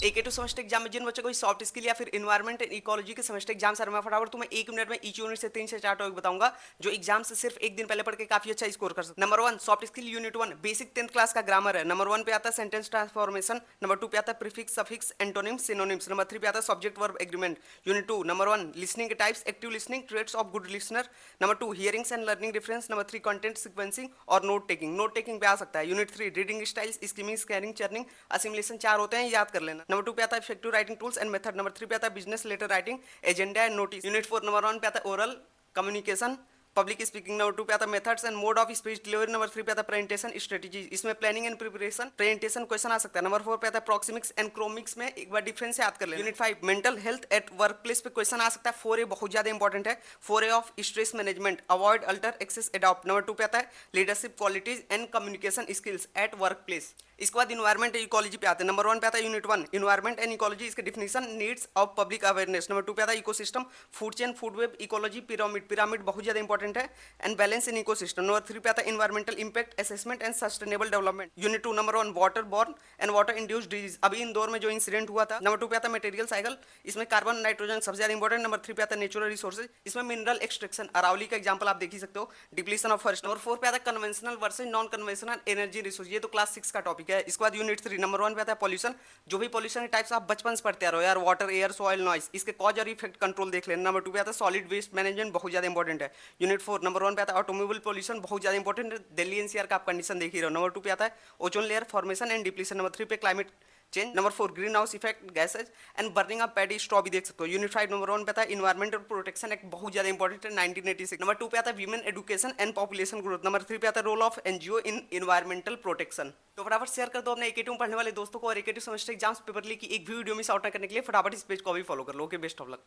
AK2 semester exam में जिन बच्चों को सॉफ्ट स्किल या फिर इन्वायरमेंट एंड इकोलॉजी के सेमेस्टर एग्जाम सर मैं फटाफट तुम्हें 1 मिनट में ईच यूनिट से 3 से 4 टॉपिक बताऊंगा जो एग्जाम से सिर्फ एक दिन पहले पढ़ के काफी अच्छा स्कोर कर सकते। Number 1 soft skill unit 1 basic 10th class का ग्रामर है। नंबर 1 पे आता है सेंटेंस ट्रांसफॉर्मेशन। नंबर 2 पे आता है prefix suffix antonyms synonyms. Number 3 पे आता है subject verb agreement. Unit 2 number 1 listening के types active listening traits of good listener. Number 2 hearings and learning difference. Number 3 content sequencing और नोट टेकिंग पे आ सकता है। Unit 3 reading styles skimming scanning churning assimilation 4 होते हैं, याद कर लेना। नंबर 2 पे आता है effective writing tools and method. Number 3 पे आता है business letter writing agenda and notice. Unit 4 number 1 पे आता है oral communication public speaking. Number 2 पे आता है methods and mode of speech delivery. Number 3 पे आता है प्रेजेंटेशन स्ट्रेटजी, इसमें planning and preparation presentation question आ सकता है। नंबर 4 पे आता है प्रोक्सिमिक्स एंड क्रोमिक्स में एक बार डिफरेंस याद कर लेना। Unit 5 mental health at work place पे क्वेश्चन आ सकता है। 4A बहुत ज्यादा इंपॉर्टेंट है। 4A of stress management avoid alter access adopt. Number 2 पे आता है leadership qualities and communication skills at work place. इसके बाद इन्वायरमेंट इकोलॉजी पे आते हैं। नंबर 1 पे आता है यूनिट 1 इन्वायरमेंट एंड इकोलॉजी, इसके definition needs of public awareness. Number 2 पे आता है ecosystem food chain food web ecology pyramid, pyramid बहुत ज्यादा इंपॉर्टेंट है and balance in ecosystem. Number 3 पे आता है environmental impact assessment and sustainable development. Unit 2 number 1 water borne and water induced disease, अभी इंदौर में जो इंसिडेंट हुआ था। नंबर 2 पे आता है मटेरियल साइकिल, इसमें कार्बन नाइट्रोजन सबसे ज्यादा इंपॉर्टेंट। नंबर 3 पे आता है नेचुरल रिसोर्सेज, इसमें मिनरल एक्सट्रैक्शन अरावली का एग्जांपल आप देख ही सकते हो डिप्लीशन ऑफ फॉरेस्ट। नंबर 4 पे आता है conventional versus non conventional energy resource, ये तो क्लास 6 का टॉपिक है। इसके बाद यूनिट 3 नंबर 1 पे आता है पॉल्यूशन, जो भी पॉल्यूशन के टाइप्स आप बचपन से पढ़ते आ रहे हो यार, वाटर एयर सॉइल नॉइस, इसके कॉज और इफेक्ट कंट्रोल देख लेना। नंबर 2 पे आता है सॉलिड वेस्ट मैनेजमेंट, बहुत ज्यादा इंपॉर्टेंट है। यूनिट 4 नंबर 1 पे आता है ऑटोमोबाइल पॉल्यूशन, बहुत ज्यादा इंपॉर्टेंट है, दिल्ली एनसीआर का आप कंडीशन देख ही रहे हो। नंबर 2 पे आता है ozone layer formation and depletion. Number 3 पे climate change. Number 4 green house effect gases and burning of paddy straw भी देख सकते हो। यूनिट 5 नंबर 1 पे आता है इन्वायरमेंटल प्रोटेक्शन एक्ट, बहुत ज्यादा इंपॉर्टेंट है 1986। नंबर 2 पे आता है women education and population growth. Number 3 पे आता है role of NGO in environmental protection. तो फटाफट शेयर कर दो अपने AK2 में पढ़ने वाले दोस्तों को, और AK2 semester exams paper leak की एक भी वीडियो मिस आउट ना करने के लिए फटाफट इस पेज को भी फॉलो कर लो। Okay, best of luck.